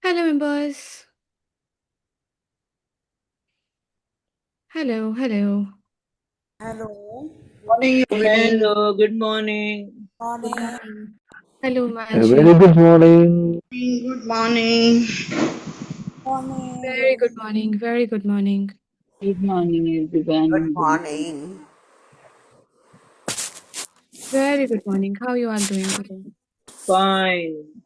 Hello, members. Hello, hello. Hello, Morning, Yogini. Hello, good morning. Good morning. morning. Hello, A very Manshi. good morning. Good morning. Morning. Very good morning. Very good morning. Good morning, Good everyone. Good morning. morning. Very good morning. How are you all doing today? Fine.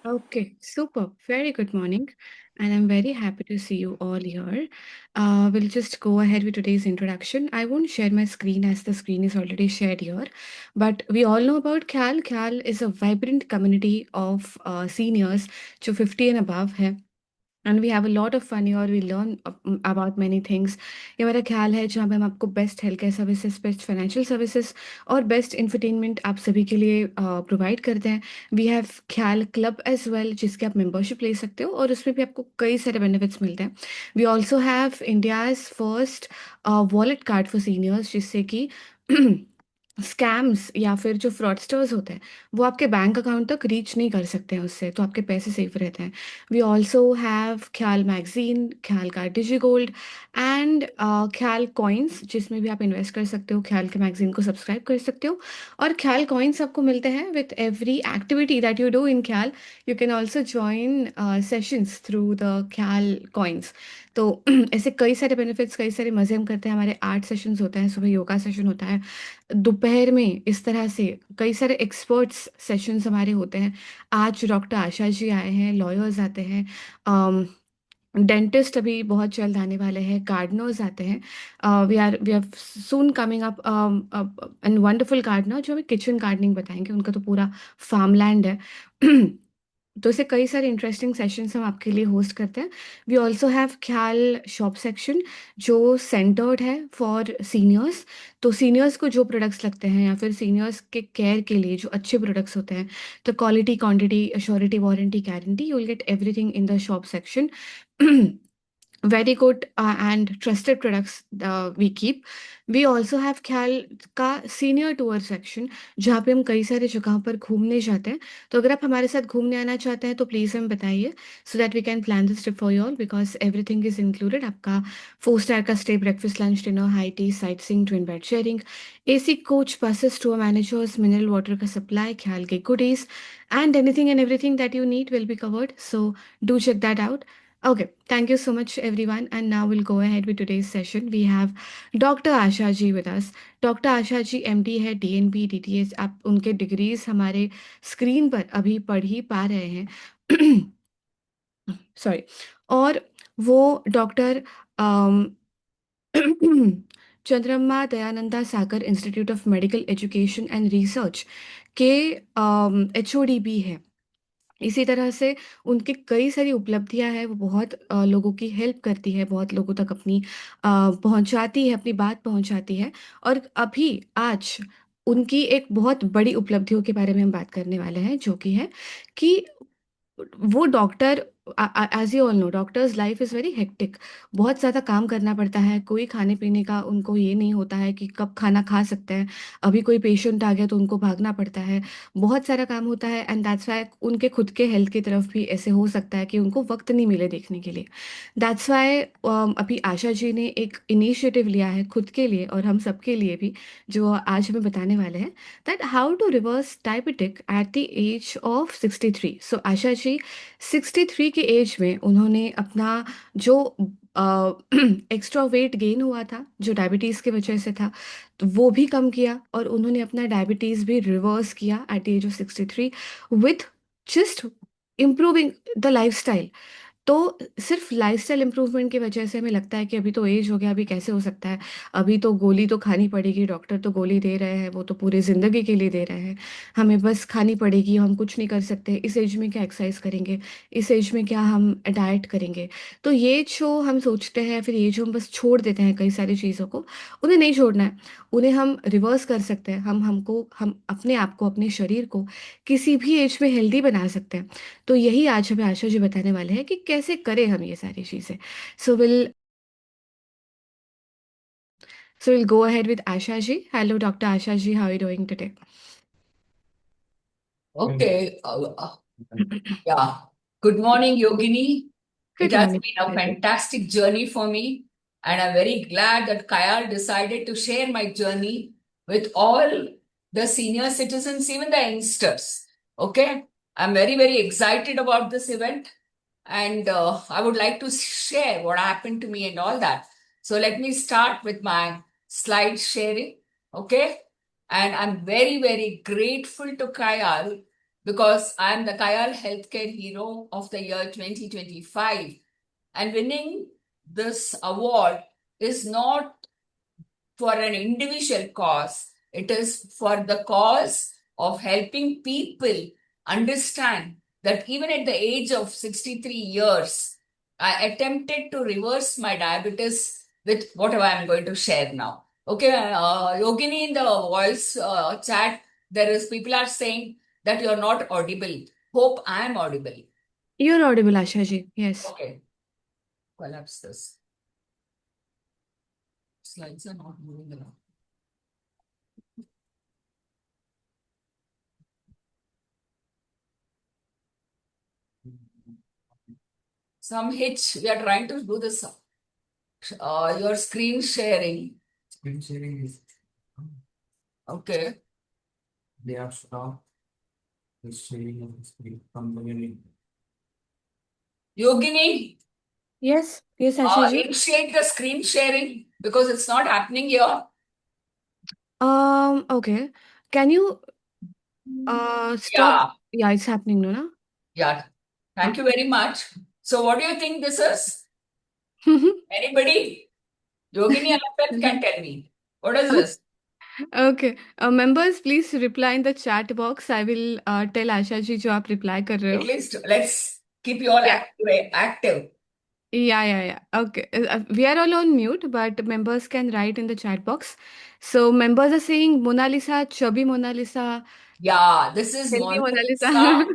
Okay, super. Very good morning. And I'm very happy to see you all here. We'll just go ahead with today's introduction. I won't share my screen as the screen is already shared here. But we all know about Khyaal. Khyaal is a vibrant community of seniors जो 50 and above है. And we have a lot of fun और we learn about many things. ये मेरा ख्याल है जहाँ पे हम आपको best health care services, best financial services और बेस्ट इंफरटेनमेंट आप सभी के लिए प्रोवाइड करते हैं। We have Khyaal club as well जिसके आप मेंबरशिप ले सकते हो और उसमें भी आपको कई सारे बेनिफिट्स मिलते हैं। We also have India's first wallet card for seniors जिससे कि स्कैम्स या फिर जो फ्रॉडस्टर्स होते हैं वो आपके बैंक अकाउंट तक रीच नहीं कर सकते हैं उससे, तो आपके पैसे सेफ रहते हैं। वी ऑल्सो हैव ख्याल मैगजीन, ख्याल का डिजी गोल्ड एंड ख्याल कॉइन्स जिसमें भी आप इन्वेस्ट कर सकते हो। ख्याल के मैगजीन को सब्सक्राइब कर सकते हो और ख्याल कॉइन्स आपको मिलते हैं with every activity that you do in Khyaal. You can also join sessions through the Khyaal coins. तो ऐसे कई सारे बेनिफिट्स, कई सारे मज़े हम करते हैं। हमारे आर्ट सेशंस होते हैं, सुबह योगा सेशन होता है, दोपहर में इस तरह से कई सारे एक्सपर्ट्स सेशंस हमारे होते हैं। आज डॉक्टर आशा जी आए हैं, लॉयर्स आते हैं, डेंटिस्ट अभी बहुत जल्द आने वाले हैं, गार्डनर्स आते हैं। We are soon coming up and wonderful gardener जो हमें किचन गार्डनिंग बताएंगे। उनका तो पूरा फार्म लैंड है। तो ऐसे कई सारे इंटरेस्टिंग सेशंस हम आपके लिए होस्ट करते हैं। वी ऑल्सो हैव ख्याल शॉप सेक्शन जो सेंटर्ड है फॉर सीनियर्स। तो सीनियर्स को जो प्रोडक्ट्स लगते हैं या फिर सीनियर्स के केयर के लिए जो अच्छे प्रोडक्ट्स होते हैं, तो quality, quantity, assurity, warranty, guarantee, you will get everything in the shop section. very good and trusted products we keep. We also have ख्याल का सीनियर टूर सेक्शन जहाँ पे हम कई सारे जगहों पर घूमने जाते हैं। तो अगर आप हमारे साथ घूमने आना चाहते हैं तो प्लीज़ हमें बताइए so that we can plan this trip for you all, because everything is included. आपका 4 स्टार का stay, breakfast, lunch, dinner, high tea, sightseeing, twin bed sharing, AC coach, buses, tour managers, mineral water का supply, ख्याल के goodies and anything and everything that you need will be covered. So do check that out. Okay, thank you so much, everyone. And now we'll go ahead with today's session. We have Dr. Asha G with us. Doctor Asha ji MD है, DNB, DTS. आप उनके degrees हमारे screen पर अभी पढ़ ही पा रहे हैं। सॉरी। और वो doctor Chandrama Dayananda Sagar institute of medical education and research के एचओडी भी है। इसी तरह से उनकी कई सारी उपलब्धियां हैं। वो बहुत लोगों की हेल्प करती है, बहुत लोगों तक अपनी पहुंचाती है, अपनी बात पहुंचाती है। और अभी आज उनकी एक बहुत बड़ी उपलब्धियों के बारे में हम बात करने वाले हैं, जो कि है कि वो doctor, as you all know, doctor's life is very hectic. बहुत ज़्यादा काम करना पड़ता है। कोई खाने पीने का उनको ये नहीं होता है कि कब खाना खा सकते हैं। अभी कोई पेशेंट आ गया तो उनको भागना पड़ता है, बहुत सारा काम होता है। एंड दैट्स वाई उनके खुद के हेल्थ की तरफ भी ऐसे हो सकता है कि उनको वक्त नहीं मिले देखने के लिए। दैट्स वाई अभी आशा जी ने एक इनिशिएटिव लिया है खुद के लिए और हम सबके लिए भी, जो आज हमें बताने वाले हैं, that how to reverse diabetic at the age of 63। So Asha ji 63 की एज में उन्होंने अपना जो एक्स्ट्रा वेट गेन हुआ था जो डायबिटीज़ की वजह से था, तो वो भी कम किया और उन्होंने अपना डायबिटीज़ भी रिवर्स किया at the age of 63 with just improving the lifestyle. तो सिर्फ लाइफस्टाइल इम्प्रूवमेंट की वजह से हमें लगता है कि अभी तो एज हो गया, अभी कैसे हो सकता है, अभी तो गोली तो खानी पड़ेगी, डॉक्टर तो गोली दे रहे हैं, वो तो पूरी ज़िंदगी के लिए दे रहे हैं, हमें बस खानी पड़ेगी, हम कुछ नहीं कर सकते, इस एज में क्या एक्सरसाइज करेंगे, इस एज में क्या हम डाइट करेंगे। तो ये जो हम सोचते हैं, फिर ये जो हम बस छोड़ देते हैं कई सारी चीज़ों को, उन्हें नहीं छोड़ना है। उन्हें हम रिवर्स कर सकते हैं। हम अपने आप को, अपने शरीर को किसी भी एज में हेल्दी बना सकते हैं। तो यही आज हमें आशा जी बताने वाले हैं कि कैसे करें हम ये सारी चीज़ें। So will so will go ahead with Asha ji. Hello doctor Asha ji, how are you doing today? Okay. Yeah. Good morning, Yogini. It Good has morning. been a fantastic journey for me, and I'm very glad that Khyaal decided to share my journey with all the senior citizens, even the youngsters. Okay. I'm very, very excited about this event, and I would like to share what happened to me and all that. So let me start with my slide sharing. Okay. And I'm very, very grateful to Khyaal because I'm the Khyaal Healthcare Hero of the year 2025. And winning this award is not for an individual cause, it is for the cause of helping people understand that even at the age of 63 years, I attempted to reverse my diabetes with whatever I'm going to share now. Okay, Yogini, in the voice chat, there is people are saying that you're not audible. Hope I am audible. You're audible, Asha G. Yes. Okay, collapse this. Slides are not moving around. Some hitch. We are trying to do this. Your screen sharing. Screen sharing is Okay. they have stopped the sharing of the screen from the beginning. Yogini, Yes. Yes, Asha G. initiate the screen sharing because it's not happening here. Okay. Can you stop? Yeah. Yeah, it's happening, no? Yeah. Thank you very much. So, what do you think this is? No? Anybody? Yogini Alpha can tell me. What is this? Okay. Members, please reply in the chat box. I will tell Asha Ji जो आप reply कर रहे At हो. least let's keep you all Yeah. active. Yeah. Okay. We are all on mute, but members can write in the chat box. So members are saying Mona Lisa, chubby Mona Lisa, Yeah, this is healthy Mona Mona Lisa, Lisa.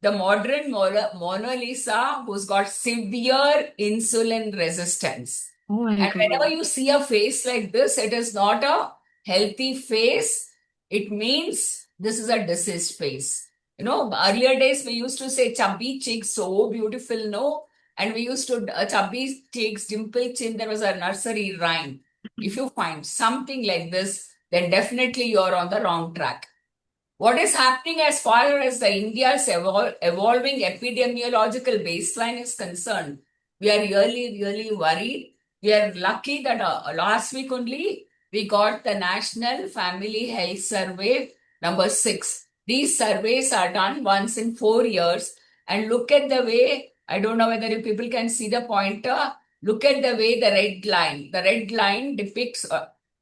the modern Mona Lisa who's got severe insulin resistance. Oh my And whenever God. you see a face like this, it is not a healthy face. It means this is a diseased face. You know, earlier days we used to say chubby cheeks, so beautiful, no? And we used to chubby cheeks, dimple chin. There was a nursery rhyme. If you find something like this, then definitely you're on the wrong track. What is happening as far as the India's evolving epidemiological baseline is concerned? We are really, really worried. We are lucky that last week only we got the National Family Health Survey number 6. These surveys are done once in 4 years. And look at the way, I don't know whether you people can see the pointer. Look at the way the red line depicts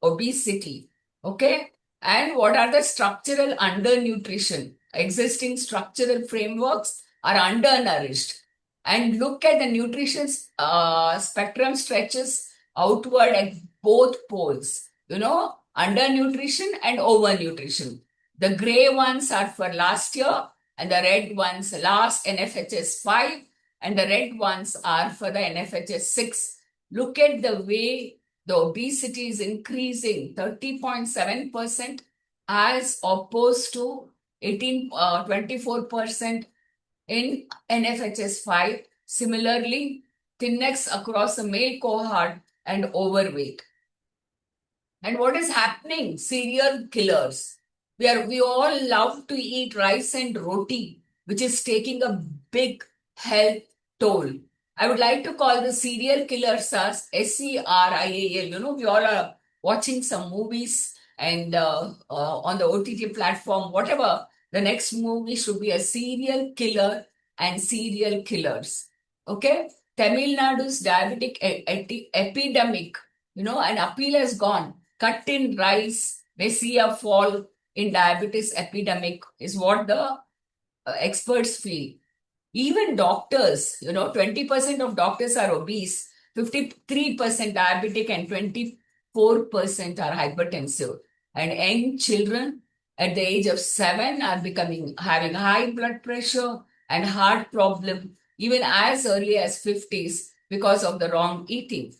obesity. Okay, and what are the structural undernutrition? Existing structural frameworks are undernourished. And look at the nutrition spectrum stretches outward at both poles, you know, undernutrition and overnutrition. The gray ones are for last year, and the red ones last NFHS 5, and the red ones are for the NFHS 6. Look at the way the obesity is increasing 30.7% as opposed to 24% in NFHS 5. Similarly, thinness across the male cohort and overweight. And what is happening? Serial killers. We all love to eat rice and roti, which is taking a big health toll. I would like to call the serial killers as SERIAL. You know, we all are watching some movies and on the OTT platform, whatever. The next movie should be a serial killer and serial killers. Okay? Tamil Nadu's diabetic epidemic, you know, an appeal has gone. Cut in rice, may see a fall in diabetes epidemic, is what the experts feel. Even doctors, you know, 20% of doctors are obese, 53% diabetic, and 24% are hypertensive. And young children at the age of 7 are having high blood pressure and heart problem, even as early as 50s because of the wrong eating.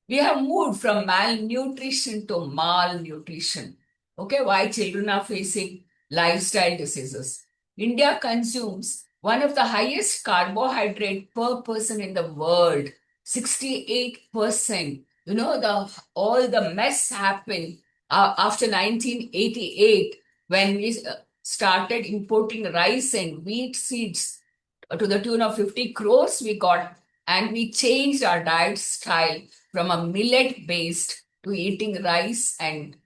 We have moved from malnutrition to malnutrition. Okay, why children are facing lifestyle diseases. India consumes one of the highest carbohydrate per person in the world, 68%. You know, all the mess happened after 1988 when we started importing rice and wheat seeds to the tune of 50 crores we got, and we changed our diet style from a millet based to eating rice and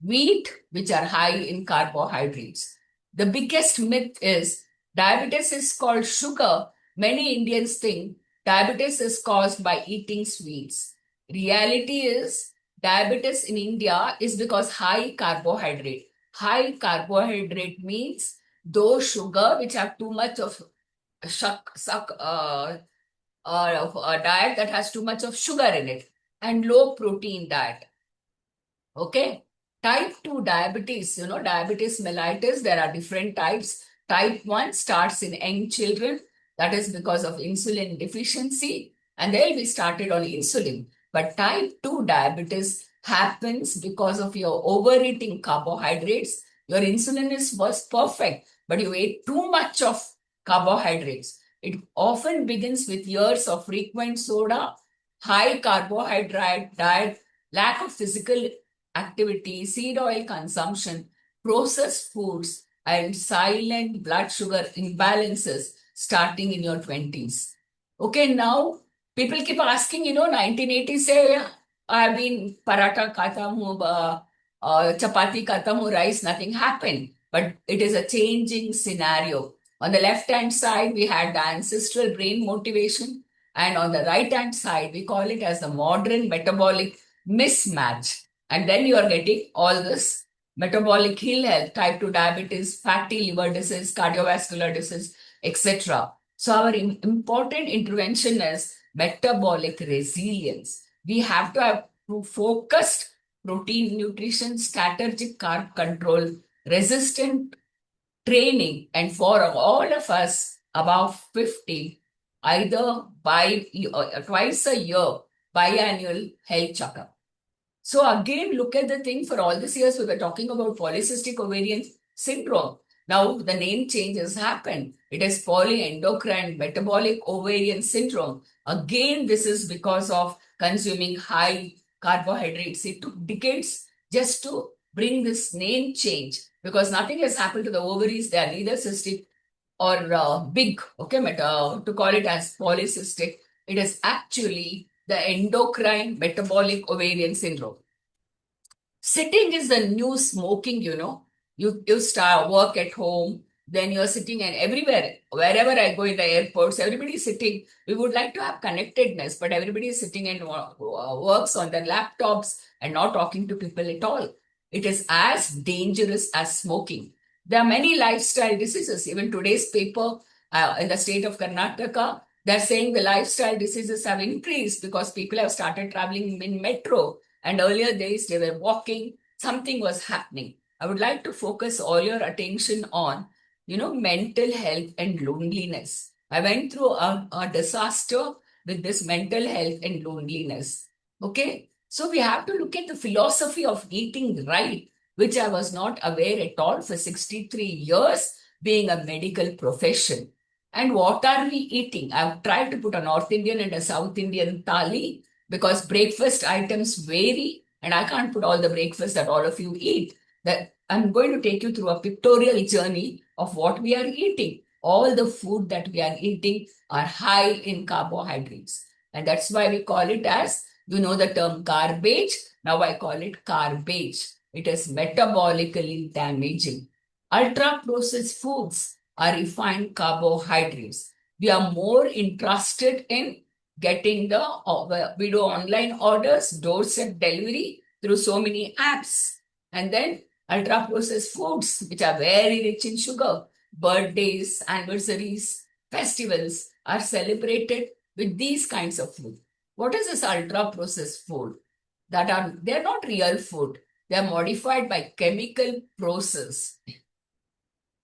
wheat, which are high in carbohydrates. The biggest myth is diabetes is called sugar. Many Indians think diabetes is caused by eating sweets. Reality is diabetes in India is because high carbohydrate. High carbohydrate means those sugar which have too much of a diet that has too much of sugar in it, and low protein diet. Okay. Type 2 diabetes, diabetes mellitus, there are different types. Type 1 starts in young children. That is because of insulin deficiency, and they'll be started on insulin. But type 2 diabetes happens because of your overeating carbohydrates. Your insulin was perfect, but you ate too much of carbohydrates. It often begins with years of frequent soda, high carbohydrate diet, lack of physical activity, seed oil consumption, processed foods, and silent blood sugar imbalances starting in your 20s. Okay, now people keep asking, 1980 say, I've been paratha khata hu, chapati khata hu, rice, nothing happened. But it is a changing scenario. On the left hand side, we had the ancestral brain motivation. And on the right hand side, we call it as the modern metabolic mismatch. And then you are getting all this metabolic ill health, type 2 diabetes, fatty liver disease, cardiovascular disease, etc. So our important intervention is metabolic resilience. We have to have focused protein nutrition, strategic carb control, resistant training, and for all of us above 50, either twice a year, biannual health checkup. So again, look at the thing. For all these years, we were talking about polycystic ovarian syndrome. Now the name change has happened. It is polyendocrine metabolic ovarian syndrome. Again, this is because of consuming high carbohydrates. It took decades just to bring this name change because nothing has happened to the ovaries. They are neither cystic or big, okay, to call it as polycystic. It is actually the endocrine metabolic ovarian syndrome. Sitting is the new smoking, You start work at home, then you're sitting and everywhere, wherever I go in the airports, everybody's sitting. We would like to have connectedness, but everybody is sitting and works on their laptops and not talking to people at all. It is as dangerous as smoking. There are many lifestyle diseases. Even today's paper in the state of Karnataka, they're saying the lifestyle diseases have increased because people have started traveling in metro. And earlier days, they were walking. Something was happening. I would like to focus all your attention on, mental health and loneliness. I went through a disaster with this mental health and loneliness. Okay. So we have to look at the philosophy of eating right, which I was not aware at all for 63 years being a medical profession. And what are we eating? I've tried to put a North Indian and a South Indian thali because breakfast items vary and I can't put all the breakfast that all of you eat. That I'm going to take you through a pictorial journey of what we are eating. All the food that we are eating are high in carbohydrates. And that's why we call it as, the term garbage. Now I call it garbage. It is metabolically damaging. Ultra-processed foods are refined carbohydrates. We are more interested in getting we do online orders, doorstep delivery through so many apps. And then ultra-processed foods, which are very rich in sugar, birthdays, anniversaries, festivals are celebrated with these kinds of food. What is this ultra-processed food? They're not real food. They're modified by chemical process.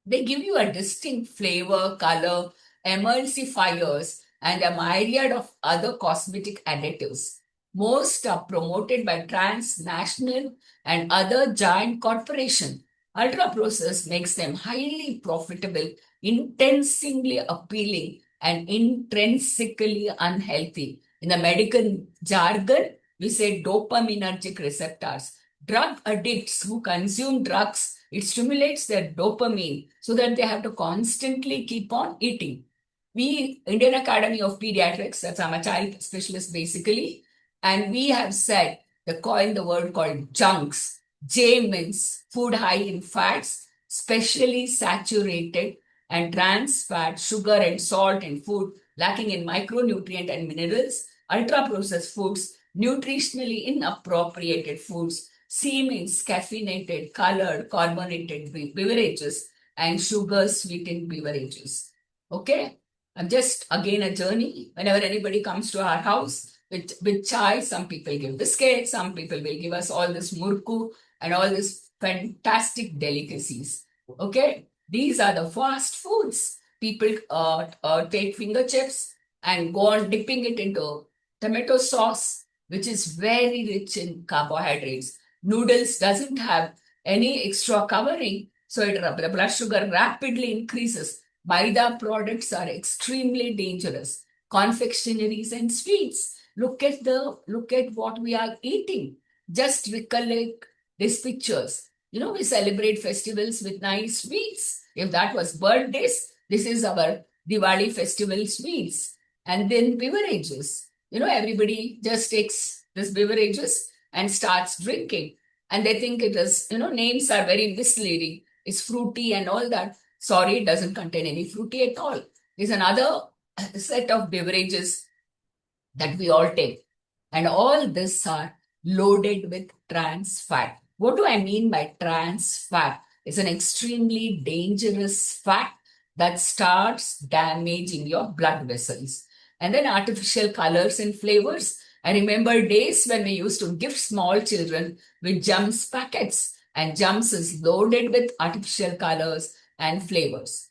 They give you a distinct flavor, color, emulsifiers, and a myriad of other cosmetic additives. Most are promoted by transnational and other giant corporations. Ultra processed makes them highly profitable, intensely appealing, and intrinsically unhealthy. In the medical jargon, we say dopaminergic receptors. Drug addicts who consume drugs, it stimulates their dopamine so that they have to constantly keep on eating. We, Indian Academy of Pediatrics, that's I'm a child specialist basically, and we have said coined the word called junks. J means food high in fats, specially saturated and trans fat, sugar and salt in food, lacking in micronutrient and minerals, ultra processed foods, nutritionally inappropriated foods. C means caffeinated, colored, carbonated beverages, and sugar sweetened beverages. Okay? I'm just again a journey. Whenever anybody comes to our house with chai, some people give biscuits, some people will give us all this murku and all these fantastic delicacies. Okay? These are the fast foods. People take finger chips and go on dipping it into tomato sauce, which is very rich in carbohydrates. Noodles doesn't have any extra covering, so the blood sugar rapidly increases. Maida products are extremely dangerous. Confectionaries and sweets. Look at what we are eating. Just recollect these pictures. We celebrate festivals with nice sweets. If that was birthdays, this is our Diwali festival sweets. And then beverages. Everybody just takes this beverages and starts drinking. And they think it is, names are very misleading. It's fruity and all that. Sorry, it doesn't contain any fruity at all. There's another set of beverages that we all take. And all this are loaded with trans fat. What do I mean by trans fat? It's an extremely dangerous fat that starts damaging your blood vessels. And then artificial colors and flavors. I remember days when we used to gift small children with Jumps packets. And Jumps is loaded with artificial colors and flavors.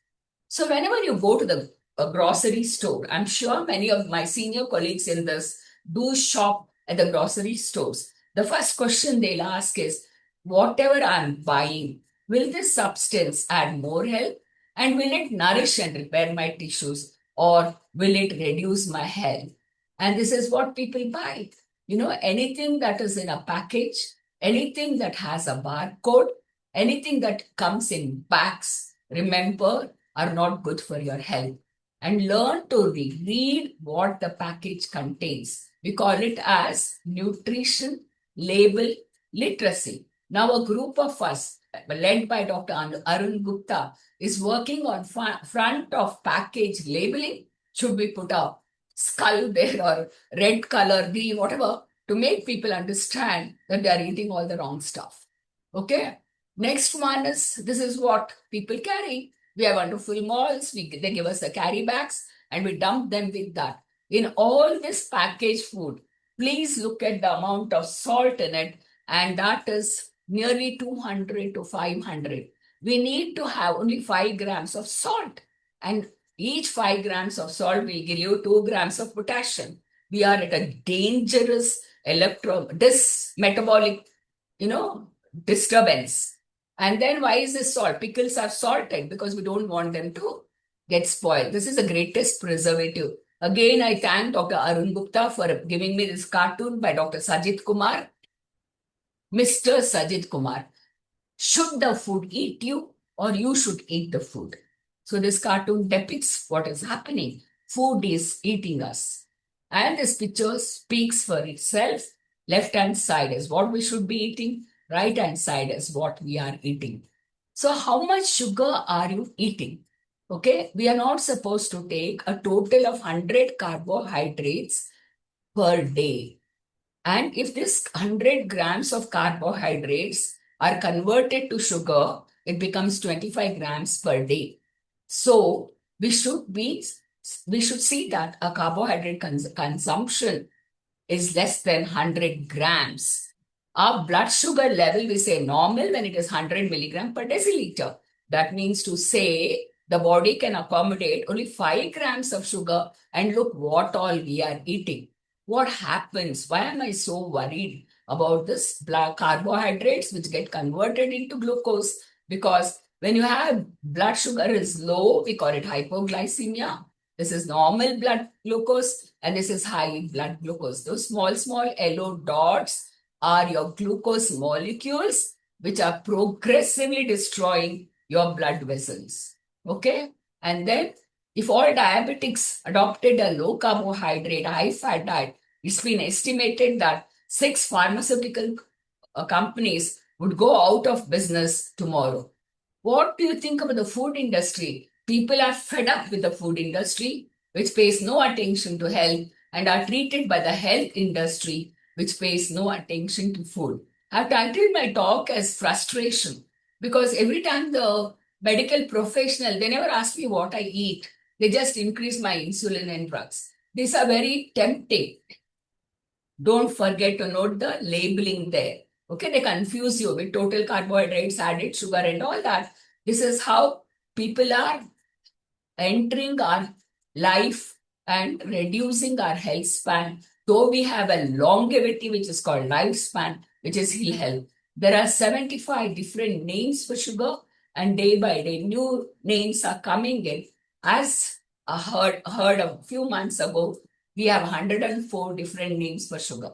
So whenever you go to the grocery store, I'm sure many of my senior colleagues in this do shop at the grocery stores. The first question they'll ask is, whatever I'm buying, will this substance add more health? And will it nourish and repair my tissues? Or will it reduce my health? And this is what people buy. Anything that is in a package, anything that has a barcode, anything that comes in packs, remember, are not good for your health. And learn to read what the package contains. We call it as nutrition label literacy. Now, a group of us, led by Dr. Arun Gupta, is working on front of package labeling. Should we put a skull there or red color, green, whatever, to make people understand that they are eating all the wrong stuff. Okay? Next one is, this is what people carry. We have wonderful malls. They give us the carry bags and we dump them with that. In all this packaged food, please look at the amount of salt in it, and that is nearly 200 to 500. We need to have only 5 grams of salt, and each 5 grams of salt will give you 2 grams of potassium. We are at a dangerous metabolic, disturbance. And then why is this salt? Pickles are salted because we don't want them to get spoiled. This is the greatest preservative. Again, I thank Dr. Arun Gupta for giving me this cartoon by Dr. Sajid Kumar. Mr. Sajid Kumar. Should the food eat you or you should eat the food? So this cartoon depicts what is happening. Food is eating us. And this picture speaks for itself. Left-hand side is what we should be eating. Right-hand side is what we are eating. So how much sugar are you eating? Okay, we are not supposed to take a total of 100 carbohydrates per day. And if this 100 grams of carbohydrates are converted to sugar, it becomes 25 grams per day. So we should see that a carbohydrate consumption is less than 100 grams. Our blood sugar level, we say normal when it is 100 milligram per deciliter. That means to say the body can accommodate only 5 grams of sugar, and look what all we are eating. What happens? Why am I so worried about this carbohydrates which get converted into glucose? because when you have blood sugar is low, we call it hypoglycemia. This is normal blood glucose and this is high blood glucose. Those small yellow dots are your glucose molecules which are progressively destroying your blood vessels. Okay? And then if all diabetics adopted a low carbohydrate, high fat diet, it's been estimated that 6 pharmaceutical companies would go out of business tomorrow. What do you think about the food industry? People are fed up with the food industry, which pays no attention to health, and are treated by the health industry, which pays no attention to food. I've titled my talk as frustration because every time the medical professional, they never ask me what I eat. They just increase my insulin and drugs. These are very tempting. Don't forget to note the labeling there. Okay, they confuse you with total carbohydrates, added sugar, and all that. This is how people are entering our life and reducing our health span. Though we have a longevity, which is called lifespan, which is ill health. There are 75 different names for sugar, and day by day, new names are coming in. As I heard a few months ago, we have 104 different names for sugar.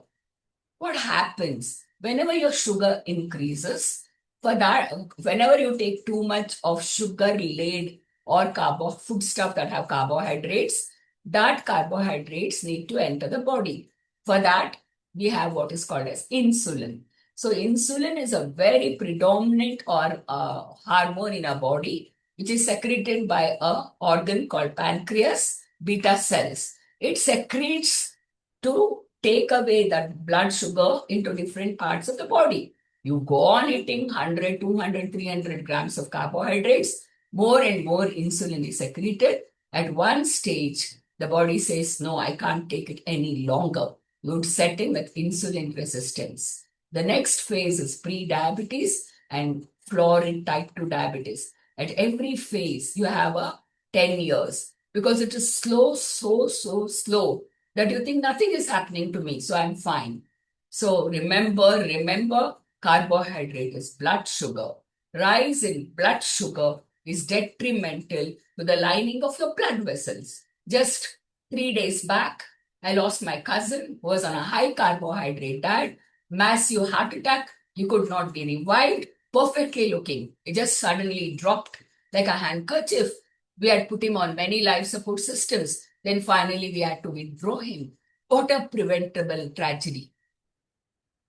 What happens whenever your sugar increases? For that, whenever you take too much of sugar-laden or food stuff that have carbohydrates, that carbohydrates need to enter the body. For that, we have what is called as insulin. So insulin is a very predominant or hormone in our body, which is secreted by an organ called pancreas beta cells. It secretes to take away that blood sugar into different parts of the body. You go on eating 100, 200, 300 grams of carbohydrates, more and more insulin is secreted. At one stage, the body says, no, I can't take it any longer. You would set in with insulin resistance. The next phase is pre-diabetes and florid type 2 diabetes. At every phase, you have a 10 years because it is slow, so slow that you think nothing is happening to me, so I'm fine. So remember, carbohydrate is blood sugar. Rise in blood sugar is detrimental to the lining of your blood vessels. Just 3 days back, I lost my cousin who was on a high carbohydrate diet, massive heart attack. He could not be revived, perfectly looking. It just suddenly dropped like a handkerchief. We had put him on many life support systems. Then finally we had to withdraw him. What a preventable tragedy.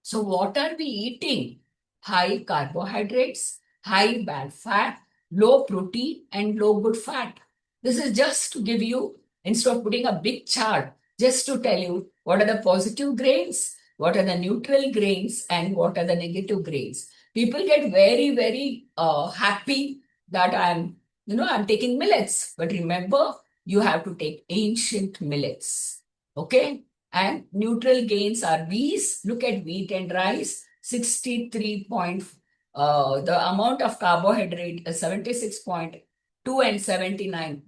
So what are we eating? High carbohydrates, high bad fat, low protein, and low good fat. This is just to give you, instead of putting a big chart, just to tell you what are the positive grains, what are the neutral grains, and what are the negative grains. People get very happy that I'm taking millets. But remember, you have to take ancient millets. Okay? And neutral gains are these. Look at wheat and rice. 63 point, the amount of carbohydrate is 76.2 and 79.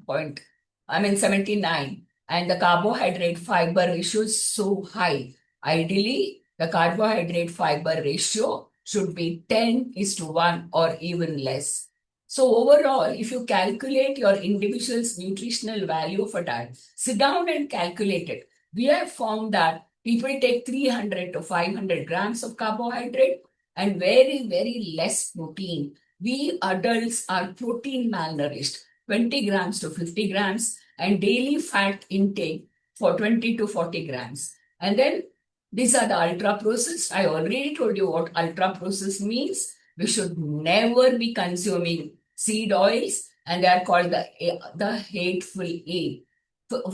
And the carbohydrate fiber ratio is so high. Ideally, the carbohydrate fiber ratio should be 10:1 or even less. So overall, if you calculate your individual's nutritional value of a diet, sit down and calculate it. We have found that people take 300 to 500 grams of carbohydrate and very less protein. We adults are protein malnourished, 20 grams to 50 grams, and daily fat intake for 20 to 40 grams. And then these are the ultra processed. I already told you what ultra processed means. We should never be consuming seed oils, and they are called the hateful eight.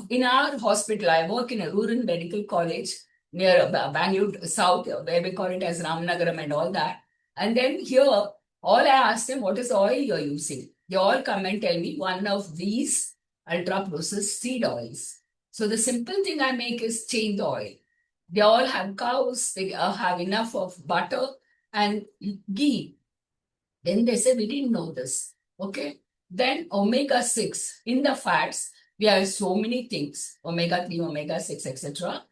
In our hospital, I work in a rural medical college near Banglore South, where we call it as Ramnagaram and all that. And then here, all I asked them, what is the oil you're using? They all come and tell me one of these ultra-processed seed oils. So the simple thing I make is change the oil. They all have cows, they have enough of butter and ghee. Then they say, we didn't know this. Okay. Then omega-6 in the fats, we have so many things, omega-3, omega-6, etc.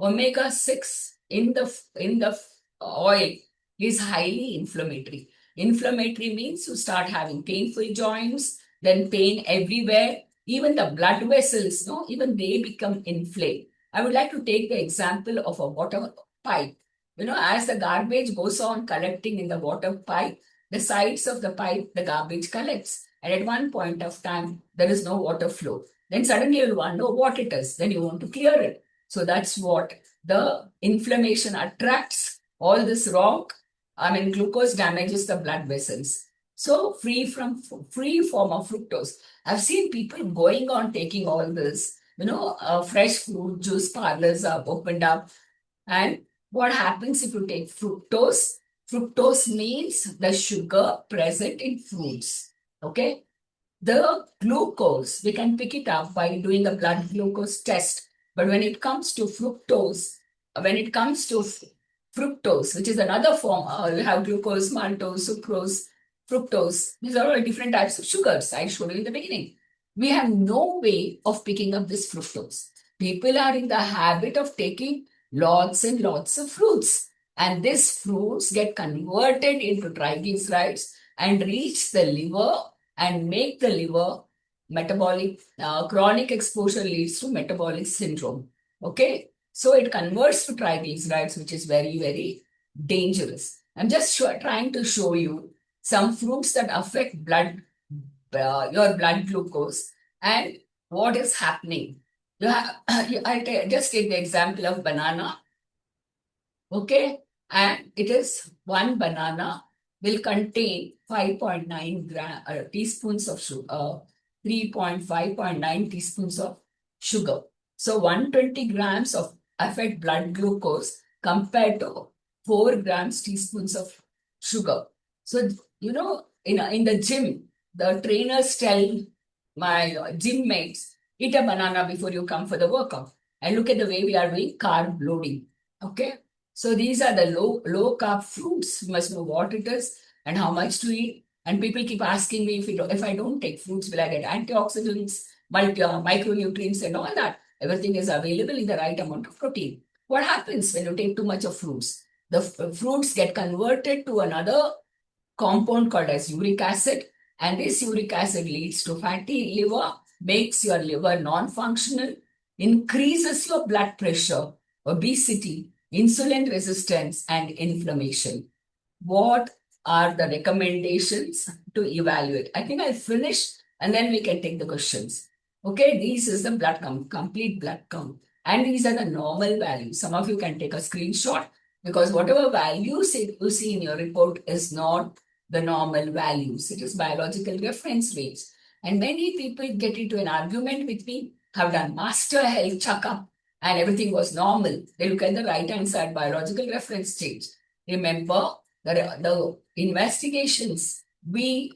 Omega-6 in the oil is highly inflammatory. Inflammatory means you start having painful joints, then pain everywhere. Even the blood vessels, no, even they become inflamed. I would like to take the example of a water pipe. As the garbage goes on collecting in the water pipe, the sides of the pipe, the garbage collects. And at one point of time, there is no water flow. Then suddenly you'll wonder what it is. Then you want to clear it. So that's what the inflammation attracts all this rock. Glucose damages the blood vessels. So free form of fructose. I've seen people going on taking all this. Fresh fruit juice parlors are opened up. And what happens if you take fructose? Fructose means the sugar present in fruits. Okay. The glucose, we can pick it up by doing a blood glucose test. But when it comes to fructose, which is another form, you have glucose, maltose, sucrose, fructose. These are all different types of sugars I showed you in the beginning. We have no way of picking up this fructose. People are in the habit of taking lots and lots of fruits. And these fruits get converted into triglycerides and reach the liver and make the liver metabolic. Chronic exposure leads to metabolic syndrome. Okay. So it converts to triglycerides, which is very, very dangerous. I'm just trying to show you some fruits that affect your blood glucose and what is happening. I just take the example of banana. Okay. And it is one banana will contain 5.9 teaspoons of sugar, 5.9 teaspoons of sugar. So 120 grams of affect blood glucose compared to 4 grams teaspoons of sugar. So, in the gym, the trainers tell my gym mates, eat a banana before you come for the workout. And look at the way we are doing carb loading. Okay. So these are the low carb fruits. You must know what it is and how much to eat. And people keep asking me if I don't take fruits, will I get antioxidants, micronutrients and all that? Everything is available in the right amount of protein. What happens when you take too much of fruits? The fruits get converted to another compound called as uric acid. And this uric acid leads to fatty liver, makes your liver non-functional, increases your blood pressure, obesity, insulin resistance, and inflammation. What are the recommendations to evaluate? I think I'll finish and then we can take the questions. Okay, this is the blood count, complete blood count. And these are the normal values. Some of you can take a screenshot because whatever values you see in your report is not the normal values. It is biological reference rates. And many people get into an argument with me, have done master health checkup, and everything was normal. They look at the right-hand side, biological reference change. Remember, the investigations, we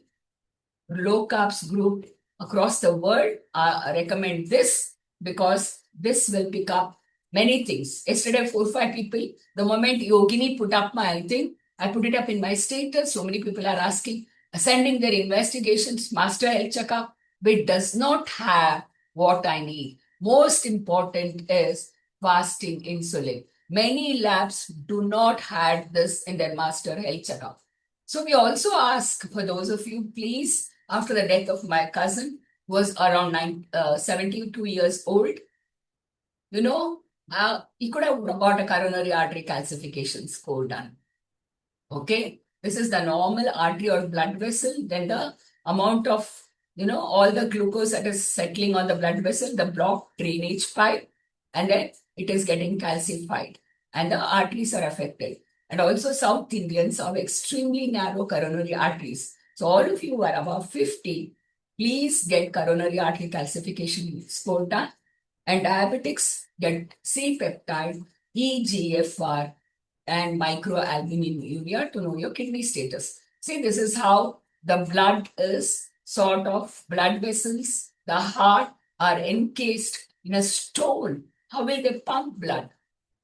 low carbs group across the world recommend this because this will pick up many things. Yesterday, 4 or 5 people, the moment Yogini put up my thing, I put it up in my status. So many people are asking, sending their investigations, master health checkup, which does not have what I need. Most important is fasting insulin. Many labs do not have this in their master health checkup. So we also ask for those of you, please, after the death of my cousin, who was around 72 years old, he could have got a coronary artery calcification score done. Okay, this is the normal artery or blood vessel. Then the amount of, all the glucose that is settling on the blood vessel, the blocked drainage pipe, and then it is getting calcified and the arteries are affected. And also South Indians have extremely narrow coronary arteries. So all of you who are above 50, please get coronary artery calcification score done. And diabetics get C-peptide, EGFR, and microalbuminuria to know your kidney status. See, this is how the blood is sort of blood vessels. The heart are encased in a stone. How will they pump blood?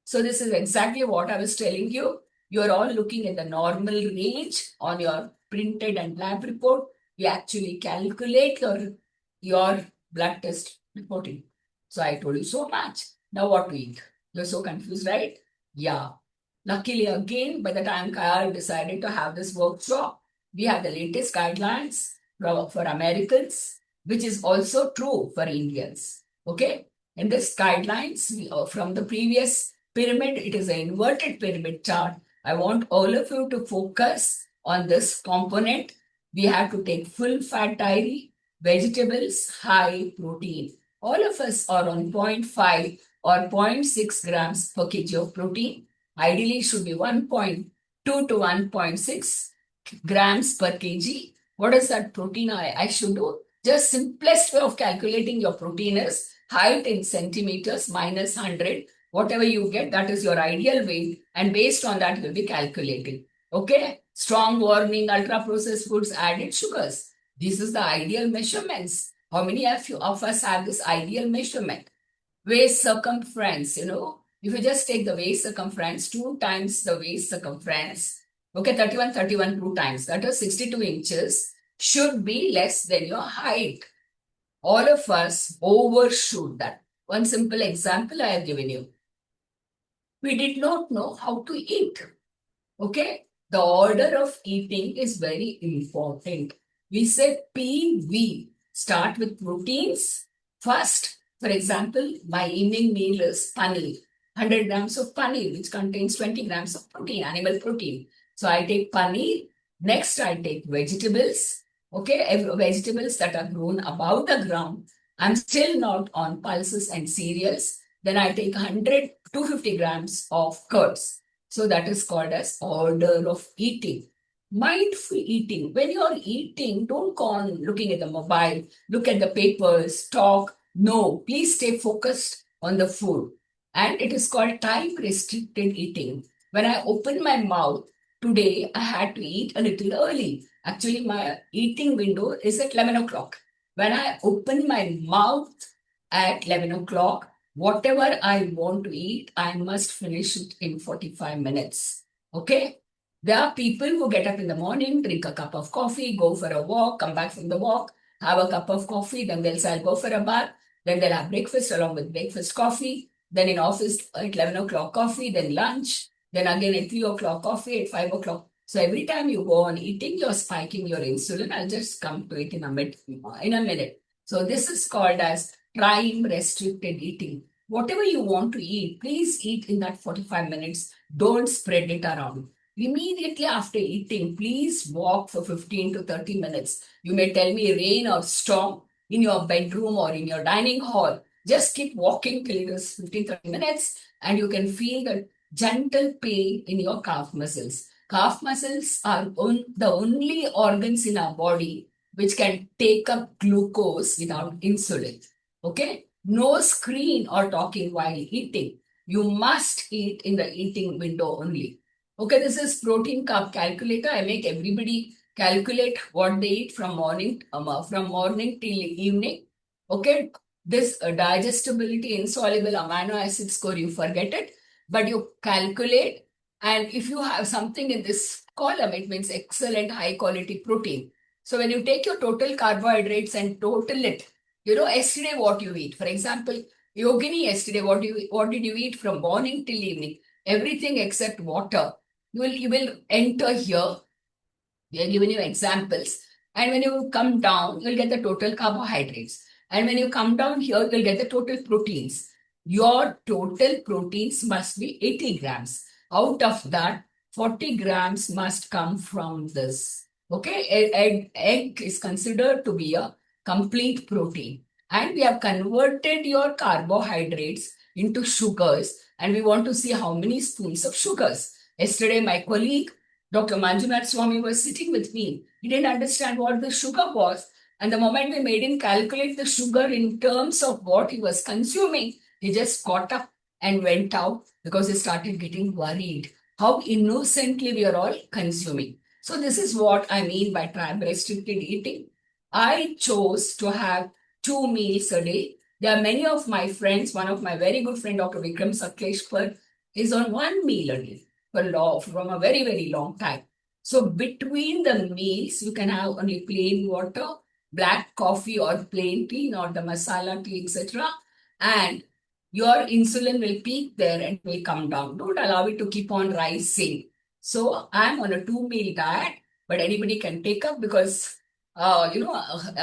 So this is exactly what I was telling you. You're all looking at the normal range on your printed and lab report. You actually calculate your blood test reporting. So I told you so much. Now what to eat? You're so confused, right? Yeah. Luckily, again, by the time Khyaal decided to have this workshop, we have the latest guidelines for Americans, which is also true for Indians. Okay? In this guidelines, from the previous pyramid, it is an inverted pyramid chart. I want all of you to focus on this component. We have to take full fat diary, vegetables, high protein. All of us are on 0.5 or 0.6 grams per kg of protein. Ideally, it should be 1.2 to 1.6 grams per kg. What is that protein I should do? Just simplest way of calculating your protein is height in centimeters minus 100. Whatever you get, that is your ideal weight. And based on that, you'll be calculating. Okay? Strong warning, ultra processed foods, added sugars. This is the ideal measurements. How many of us have this ideal measurement? Waist circumference, if you just take the waist circumference, 2 times the waist circumference, okay, 31, 2 times, that is 62 inches, should be less than your height. All of us overshoot that. One simple example I have given you. We did not know how to eat. Okay? The order of eating is very important. We said PV. Start with proteins first. For example, my evening meal is paneer. 100 grams of paneer, which contains 20 grams of protein, animal protein. So I take paneer. Next, I take vegetables. Okay, vegetables that are grown above the ground. I'm still not on pulses and cereals. Then I take 250 grams of curds. So that is called as order of eating. Mindful eating. When you're eating, don't go on looking at the mobile, look at the papers, talk. No, please stay focused on the food. And it is called time restricted eating. When I open my mouth, today I had to eat a little early. Actually, my eating window is at 11 o'clock. When I open my mouth at 11 o'clock, whatever I want to eat, I must finish it in 45 minutes. Okay? There are people who get up in the morning, drink a cup of coffee, go for a walk, come back from the walk, have a cup of coffee, then they'll say, I'll go for a bath, then they'll have breakfast along with breakfast coffee, then in office at 11 o'clock coffee, then lunch, then again at 3 o'clock coffee, at 5 o'clock. So every time you go on eating, you're spiking your insulin. I'll just come to it in a minute. So this is called as time restricted eating. Whatever you want to eat, please eat in that 45 minutes. Don't spread it around. Immediately after eating, please walk for 15 to 30 minutes. You may tell me rain or storm in your bedroom or in your dining hall. Just keep walking till it is 15, 30 minutes and you can feel the gentle pain in your calf muscles. Calf muscles are the only organs in our body which can take up glucose without insulin. Okay? No screen or talking while eating. You must eat in the eating window only. Okay, this is protein carb calculator. I make everybody calculate what they eat from morning till evening. Okay, this digestibility, insoluble amino acid score, you forget it, but you calculate. And if you have something in this column, it means excellent high quality protein. So when you take your total carbohydrates and total it, yesterday what you eat. For example, Yogini, yesterday what did you eat from morning till evening? Everything except water. You will enter here. We are giving you examples. And when you come down, you'll get the total carbohydrates. And when you come down here, you'll get the total proteins. Your total proteins must be 80 grams. Out of that, 40 grams must come from this. Okay, egg is considered to be a complete protein. And we have converted your carbohydrates into sugars. And we want to see how many spoons of sugars. Yesterday, my colleague, Dr. Manjunath Swami, was sitting with me. He didn't understand what the sugar was. And the moment we made him calculate the sugar in terms of what he was consuming, he just got up and went out because he started getting worried. How innocently we are all consuming. So this is what I mean by time restricted eating. I chose to have 2 meals a day. There are many of my friends, one of my very good friend, Dr. Vikram Sakleshpur, is on 1 meal a day from a very, very long time. So between the meals, you can have only plain water, black coffee or plain tea, not the masala tea, etc. And your insulin will peak there and will come down. Don't allow it to keep on rising. So I'm on a 2 meal diet. but anybody can take up because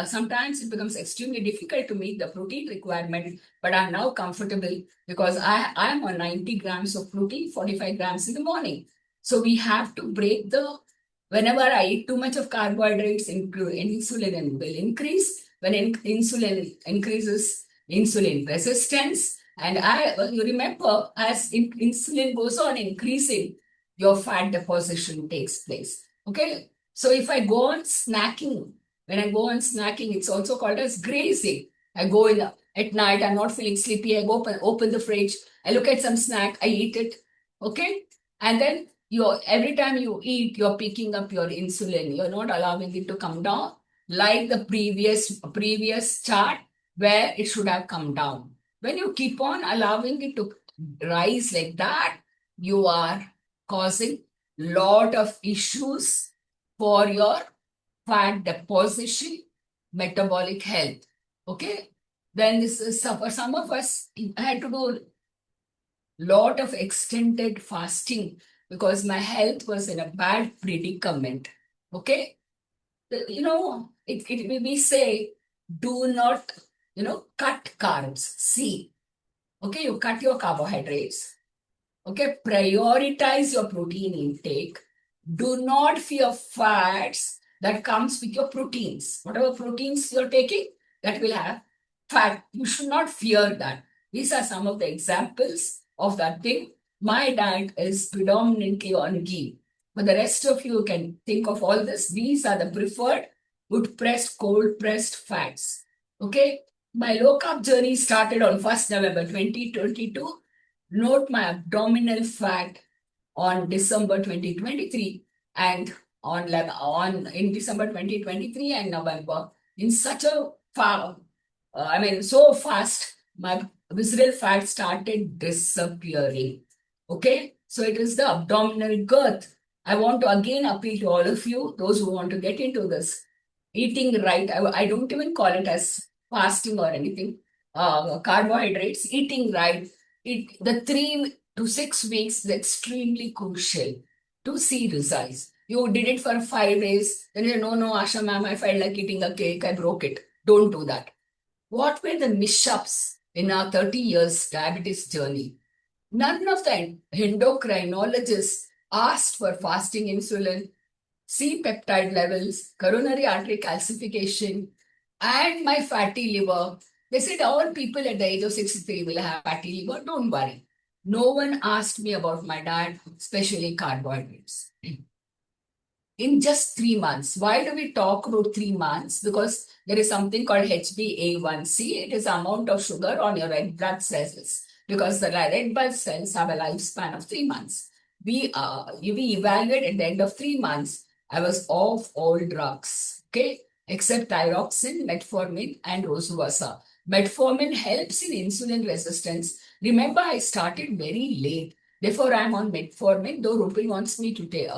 sometimes it becomes extremely difficult to meet the protein requirement, but I'm now comfortable because I am on 90 grams of protein, 45 grams in the morning. So we have to break whenever I eat too much of carbohydrates, insulin will increase. When insulin increases, insulin resistance. And you remember, as insulin goes on increasing, your fat deposition takes place. Okay. So if I go on snacking, when I go on snacking, it's also called as grazing. I go in at night, I'm not feeling sleepy. I go open the fridge, I look at some snack, I eat it. Okay. And then every time you eat, you're picking up your insulin. You're not allowing it to come down like the previous chart where it should have come down. When you keep on allowing it to rise like that, you are causing lot of issues for your fat deposition, metabolic health. Okay. Then this is for some of us, I had to do lot of extended fasting because my health was in a bad predicament. Okay. We say, do not, cut carbs. See, okay, you cut your carbohydrates. Okay, prioritize your protein intake. Do not fear fats that comes with your proteins. Whatever proteins you're taking, that will have fat. You should not fear that. These are some of the examples of that thing. My diet is predominantly on ghee. But the rest of you can think of all this. These are the preferred wood pressed, cold pressed fats. Okay. My low carb journey started on 1st November 2022. Note my abdominal fat on December 2023 and in December 2023 and November. In such a so fast, my visceral fat started disappearing. Okay. So it is the abdominal girth. I want to again appeal to all of you, those who want to get into this. Eating right, I don't even call it as fasting or anything. Carbohydrates, eating right. The 3 to 6 weeks is extremely crucial to see results. You did it for 5 days, then you say, no, Ashama'am, I felt like eating a cake, I broke it. Don't do that. What were the mishaps in our 30 years diabetes journey? None of the endocrinologists asked for fasting insulin, C-peptide levels, coronary artery calcification, and my fatty liver. They said all people at the age of 63 will have fatty liver. Don't worry. No one asked me about my diet, especially carbohydrates. In just 3 months. Why do we talk about 3 months? Because there is something called HbA1c. It is the amount of sugar on your red blood cells. Because the red blood cells have a lifespan of 3 months. We evaluate at the end of 3 months. I was off all drugs, okay, except thyroxine, metformin, and rosuvastatin. Metformin helps in insulin resistance. Remember, I started very late. Therefore, I'm on metformin, though Rupal wants me to take,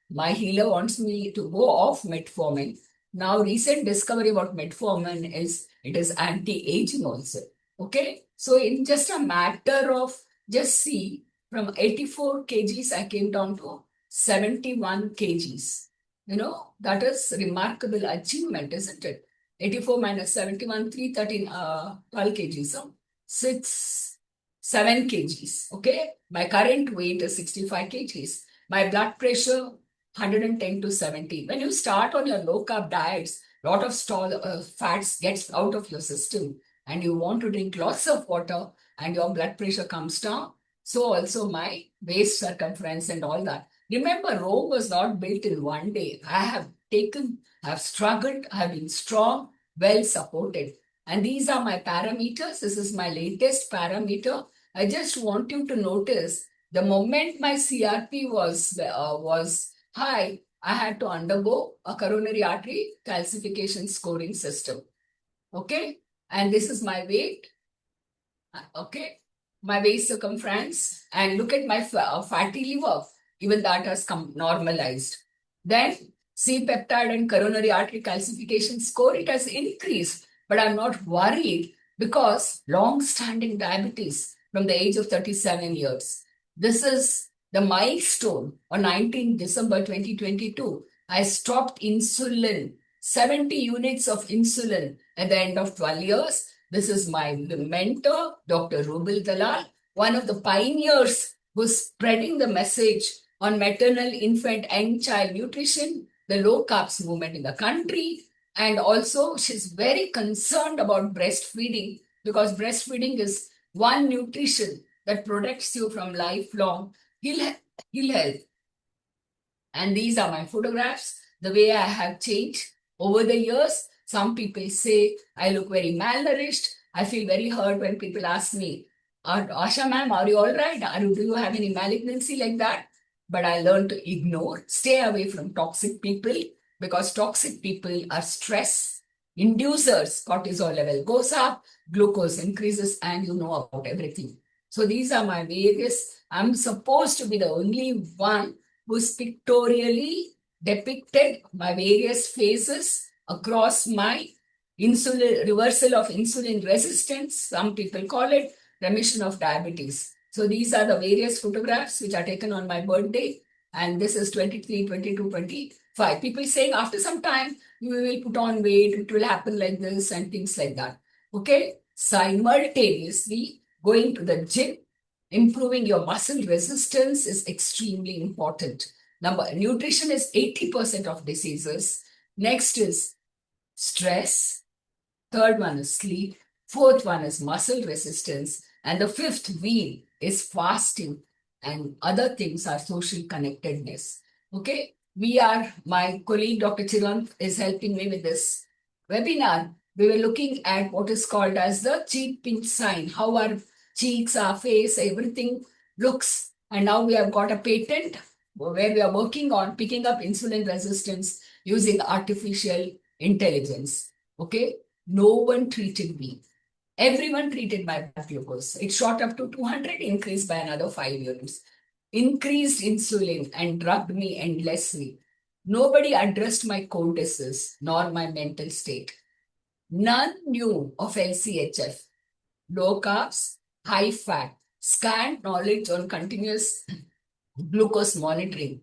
my healer wants me to go off metformin. Now, recent discovery about metformin is it is anti-aging also. Okay. So, in just a matter of just see, from 84 kgs, I came down to 71 kgs. That is remarkable achievement, isn't it? 84 minus 71, 313, 12 kgs. So 7 kgs. Okay. My current weight is 65 kgs. My blood pressure, 110 to 70. When you start on your low carb diets, lot of fats gets out of your system and you want to drink lots of water and your blood pressure comes down. So also my waist circumference and all that. Remember, Rome was not built in one day. I have struggled, I have been strong, well supported. And these are my parameters. This is my latest parameter. I just want you to notice the moment my CRP was high, I had to undergo a coronary artery calcification scoring system. Okay. And this is my weight. Okay. My waist circumference, and look at my fatty liver. Even that has come normalized. Then C-peptide and coronary artery calcification score, it has increased. But I'm not worried because long-standing diabetes from the age of 37 years. This is the milestone on 19 December 2022. I stopped insulin, 70 units of insulin at the end of 12 years. This is my mentor, Dr. Rubil Dalal, one of the pioneers who's spreading the message on maternal, infant, and child nutrition, the low carbs movement in the country. And also, she's very concerned about breastfeeding because breastfeeding is one nutrition that protects you from lifelong ill health. And these are my photographs, the way I have changed over the years. Some people say I look very malnourished. I feel very hurt when people ask me, Ashama'am, are you all right? Do you have any malignancy like that? But I learned to ignore, stay away from toxic people because toxic people are stress inducers. Cortisol level goes up, glucose increases, and you know about everything. So these are my various, I'm supposed to be the only one who's pictorially depicted my various phases across my insulin reversal of insulin resistance. Some people call it remission of diabetes. So these are the various photographs which are taken on my birthday. And this is 23, 22, 25. People saying after some time, you will put on weight, it will happen like this and things like that. Okay. Simultaneously, going to the gym, improving your muscle resistance is extremely important. Nutrition is 80% of diseases. Next is stress. Third one is sleep. Fourth one is muscle resistance. And the fifth wheel is fasting. And other things are social connectedness. Okay. My colleague Dr. Chirant is helping me with this webinar. We were looking at what is called as the cheek pinch sign, how our cheeks, our face, everything looks. And now we have got a patent where we are working on picking up insulin resistance using artificial intelligence. Okay. No one treated me. Everyone treated my blood glucose. It shot up to 200, increased by another 5 units. Increased insulin and drugged me endlessly. Nobody addressed my cold disease nor my mental state. None knew of LCHF, low carbs, high fat, scant knowledge on continuous glucose monitoring.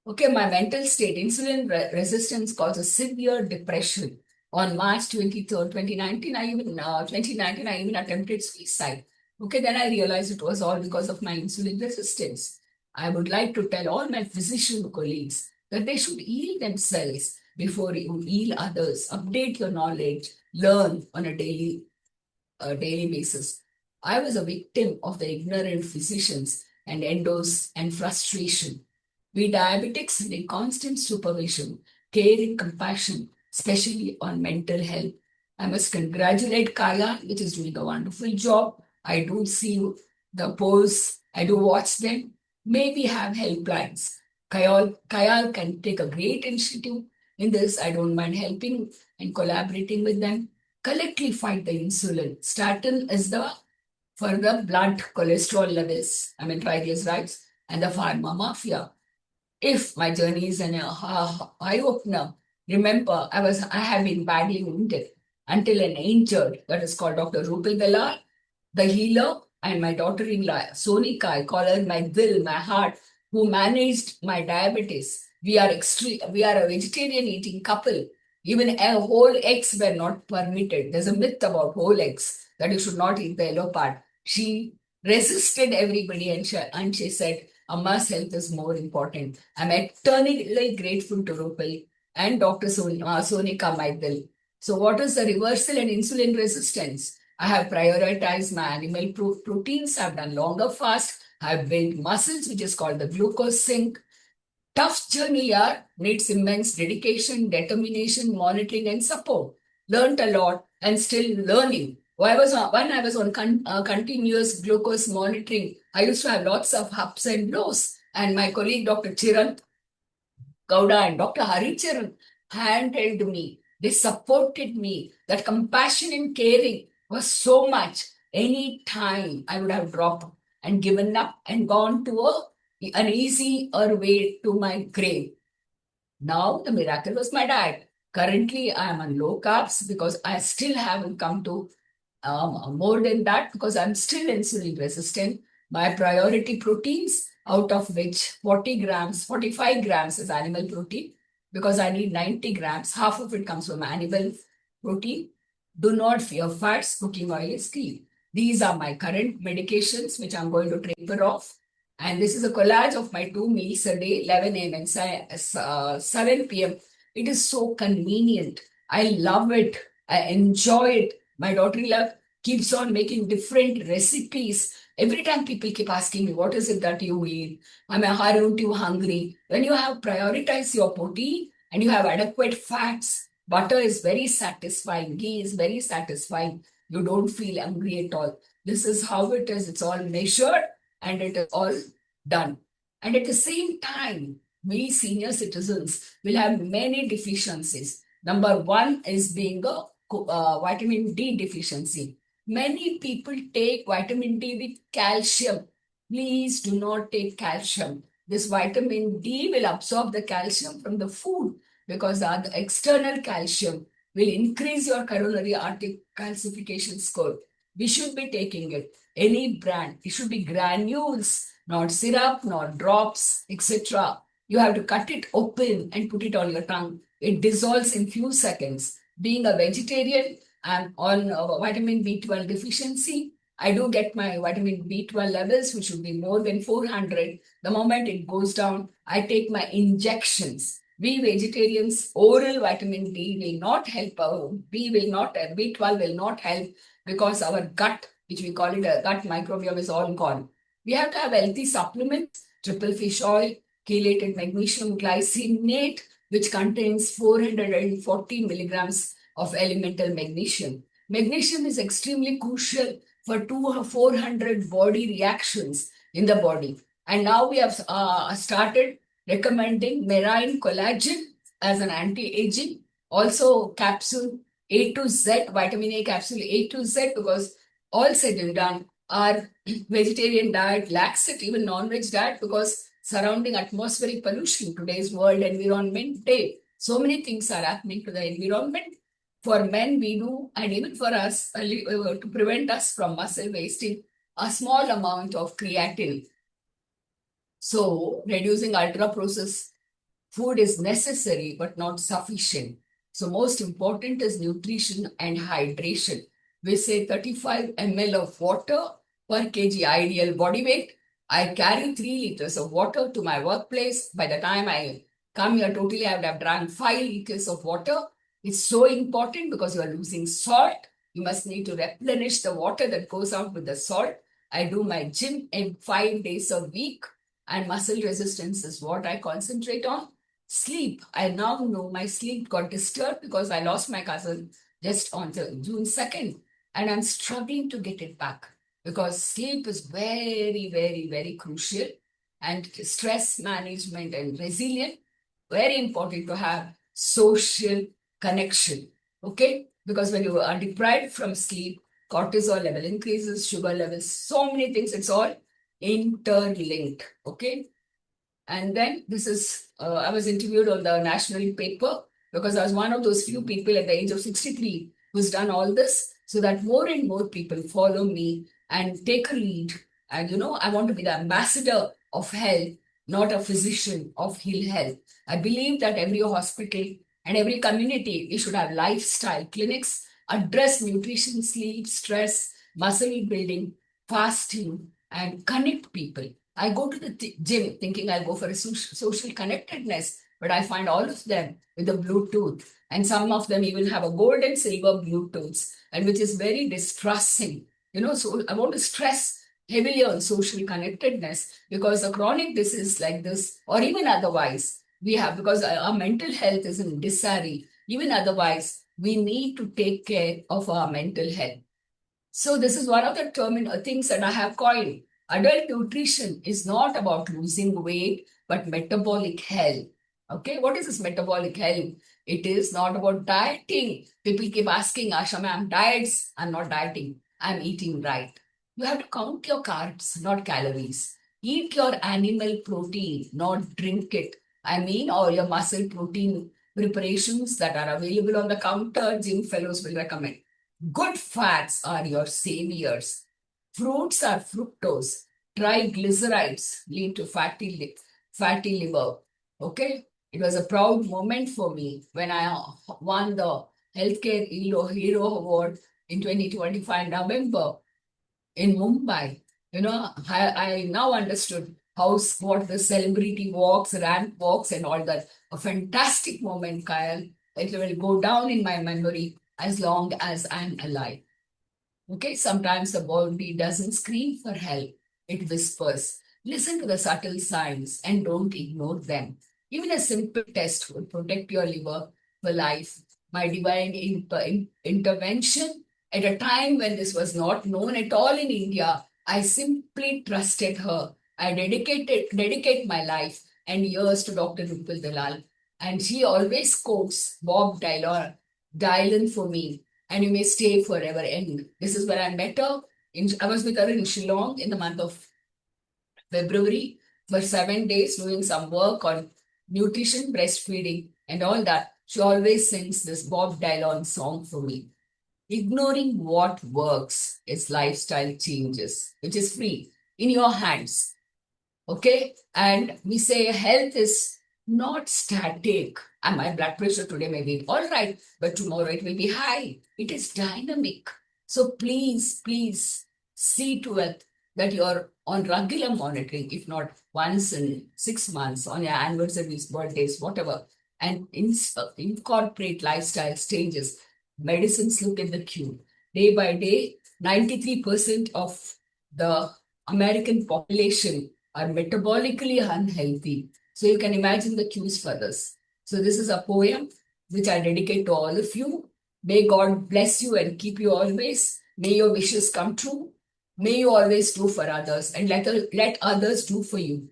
Okay, my mental state, insulin resistance causes severe depression. On March 23rd, 2019, I even attempted suicide. Okay, then I realized it was all because of my insulin resistance. I would like to tell all my physician colleagues that they should heal themselves before you heal others. Update your knowledge, learn on a daily basis. I was a victim of the ignorant physicians and endos and frustration. We diabetics need constant supervision, care and compassion, especially on mental health. I must congratulate Khyaal, which is doing a wonderful job. I do see the posts, I do watch them. Maybe have helplines. Khyaal can take a great initiative in this. I don't mind helping and collaborating with them. Collectively fight the insulin. Statin is for the blood cholesterol levels, triglycerides, and the pharma mafia. If my journey is an eye opener, remember I have been badly wounded until an injured, that is called Dr. Rupal Dalal, the healer, and my daughter-in-law, Sonika, I call her my will, my heart, who managed my diabetes. We are a vegetarian eating couple. Even whole eggs were not permitted. There's a myth about whole eggs that you should not eat the yellow part. She resisted everybody and she said, Amma's health is more important. I'm eternally grateful to Rupal and Dr. Sonika Maidal. So what is the reversal and insulin resistance? I have prioritized my animal proteins. I've done longer fast. I've built muscles, which is called the glucose sink. Tough journey, yeah, needs immense dedication, determination, monitoring, and support. Learned a lot and still learning. When I was on continuous glucose monitoring, I used to have lots of ups and lows. And my colleague, Dr. Chiran Gowda and Dr. Haricharan handheld me. They supported me. That compassion and caring was so much. Any time I would have dropped and given up and gone to an easier way to my grave. Now the miracle was my diet. Currently, I am on low carbs because I still haven't come to more than that because I'm still insulin resistant. My priority proteins, out of which 40 grams, 45 grams is animal protein, because I need 90 grams. Half of it comes from animal protein. Do not fear fats, cooking oil is key. These are my current medications, which I'm going to taper off. And this is a collage of my 2 meals a day, 11 a.m. and 7 p.m. It is so convenient. I love it. I enjoy it. My daughter-in-law keeps on making different recipes. Every time people keep asking me, what is it that you eat? I mean, aren't you hungry? When you have prioritized your protein and you have adequate fats, butter is very satisfying, ghee is very satisfying. You don't feel hungry at all. This is how it is. It's all measured and it is all done. And at the same time, we senior citizens will have many deficiencies. Number one is being a vitamin D deficiency. Many people take vitamin D with calcium. Please do not take calcium. This vitamin D will absorb the calcium from the food because the external calcium will increase your coronary artery calcification score. We should be taking it. Any brand, it should be granules, not syrup, not drops, etc. You have to cut it open and put it on your tongue. It dissolves in few seconds. Being a vegetarian, I'm on vitamin B12 deficiency. I do get my vitamin B12 levels, which should be more than 400. The moment it goes down, I take my injections. We vegetarians, oral vitamin D will not help. B12 will not help because our gut, which we call it a gut microbiome, is all gone. We have to have healthy supplements, triple fish oil, chelated magnesium glycinate, which contains 440 milligrams of elemental magnesium. Magnesium is extremely crucial for 400 body reactions in the body. And now we have started recommending marine collagen as an anti-aging. Also capsule A to Z, vitamin A capsule A to Z, because all said and done, our vegetarian diet lacks it, even non-veg diet, because surrounding atmospheric pollution, today's World Environment Day, so many things are happening to the environment. For men, we do, and even for us, to prevent us from muscle wasting, a small amount of creatine. So, reducing ultra processed food is necessary but not sufficient. So, most important is nutrition and hydration. We say 35 ml of water per kg ideal body weight. I carry 3 liters of water to my workplace. By the time I come here, totally, I would have drank 5 liters of water. It's so important because you are losing salt. You must need to replenish the water that goes out with the salt. I do my gym in 5 days a week, and muscle resistance is what I concentrate on. Sleep. I now know my sleep got disturbed because I lost my cousin just on June 2nd, and I'm struggling to get it back because sleep is very, very, very crucial. And stress management and resilience, very important to have social connection. Okay? Because when you are deprived from sleep, cortisol level increases, sugar levels, so many things, it's all interlinked. Okay? And then this is, I was interviewed on the national paper because I was one of those few people at the age of 63 who's done all this, so that more and more people follow me and take a lead. And I want to be the ambassador of health, not a physician of Heal Health. I believe that every hospital and every community, we should have lifestyle clinics, address nutrition, sleep, stress, muscle building, fasting, and connect people. I go to the gym thinking I'll go for a social connectedness, but I find all of them with the Bluetooth, and some of them even have a gold and silver Bluetooths, and which is very distressing. So I want to stress heavily on social connectedness, because a chronic disease like this, or even otherwise, we have, because our mental health is in disarray, even otherwise, we need to take care of our mental health. So this is one of the things that I have coined. Adult nutrition is not about losing weight, but metabolic health. Okay, what is this metabolic health? It is not about dieting. People keep asking, Ashama'am, diets. I'm not dieting. I'm eating right. You have to count your carbs, not calories. Eat your animal protein, not drink it. I mean, all your muscle protein preparations that are available on the counter, gym fellows will recommend. Good fats are your saviors. Fruits are fructose. Triglycerides lead to fatty liver. Okay? It was a proud moment for me when I won the Healthcare Hero Award in 2025 November in Mumbai. I now understood what the celebrity walks, ramp walks, and all that. A fantastic moment, Kyle. It will go down in my memory as long as I'm alive. Okay, sometimes the body doesn't scream for help, it whispers. Listen to the subtle signs and don't ignore them. Even a simple test would protect your liver for life. My divine intervention at a time when this was not known at all in India, I simply trusted her. I dedicate my life and years to Dr. Rupal Dalal. And she always quotes Bob Dylan for me, and you may stay forever. And this is where I met her. I was with her in Shillong in the month of February for 7 days doing some work on nutrition, breastfeeding, and all that. She always sings this Bob Dylan song for me. Ignoring what works is lifestyle changes, which is free in your hands. Okay. And we say health is not static. And my blood pressure today may be all right, but tomorrow it will be high. It is dynamic. So please see to it that you're on regular monitoring, if not once in 6 months, on your anniversaries, birthdays, whatever, and incorporate lifestyle changes. Medicines look at the queue. Day by day, 93% of the American population are metabolically unhealthy. So you can imagine the cues for this. So this is a poem which I dedicate to all of you. May God bless you and keep you always. May your wishes come true. May you always do for others and let others do for you.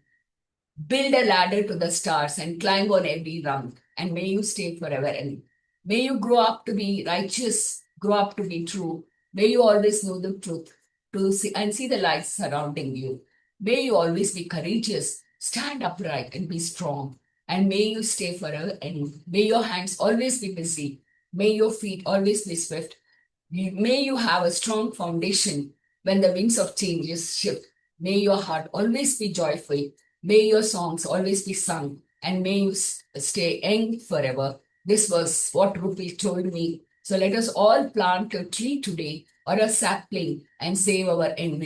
Build a ladder to the stars and climb on every rung. And may you stay forever. And may you grow up to be righteous, grow up to be true. May you always know the truth to see the light surrounding you. May you always be courageous, stand upright and be strong. And may you stay forever. And may your hands always be busy. May your feet always be swift. May you have a strong foundation when the winds of changes shift. May your heart always be joyful. May your songs always be sung. And may you stay young forever. This was what Rupi told me. So let us all plant a tree today or a sapling and save our environment.